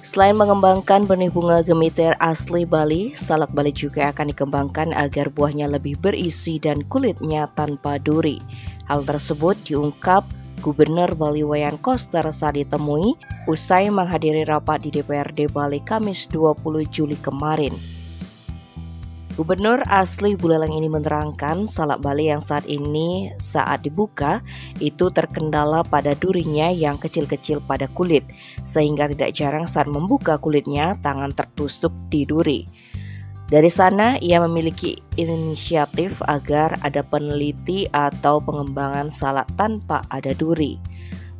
Selain mengembangkan benih bunga gemiter asli Bali, salak Bali juga akan dikembangkan agar buahnya lebih berisi dan kulitnya tanpa duri. Hal tersebut diungkap Gubernur Bali Wayan Koster saat ditemui usai menghadiri rapat di DPRD Bali Kamis 20 Juli kemarin. Gubernur asli Buleleng ini menerangkan salak Bali yang saat dibuka itu terkendala pada durinya yang kecil-kecil pada kulit, sehingga tidak jarang saat membuka kulitnya tangan tertusuk di duri. Dari sana ia memiliki inisiatif agar ada peneliti atau pengembangan salak tanpa ada duri.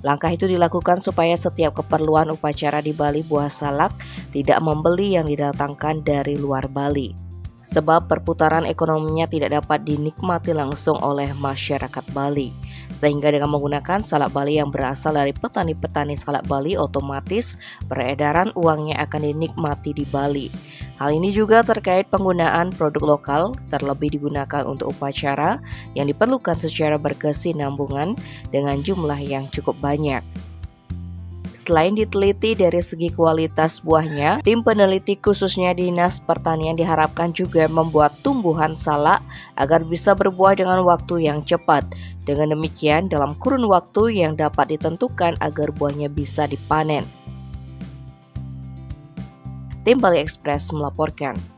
Langkah itu dilakukan supaya setiap keperluan upacara di Bali buah salak tidak membeli yang didatangkan dari luar Bali. Sebab perputaran ekonominya tidak dapat dinikmati langsung oleh masyarakat Bali. Sehingga dengan menggunakan salak Bali yang berasal dari petani-petani salak Bali, otomatis peredaran uangnya akan dinikmati di Bali. Hal ini juga terkait penggunaan produk lokal, terlebih digunakan untuk upacara yang diperlukan secara berkesinambungan dengan jumlah yang cukup banyak. Selain diteliti dari segi kualitas buahnya, tim peneliti khususnya Dinas Pertanian diharapkan juga membuat tumbuhan salak agar bisa berbuah dengan waktu yang cepat. Dengan demikian, dalam kurun waktu yang dapat ditentukan agar buahnya bisa dipanen. Tim Bali Express melaporkan.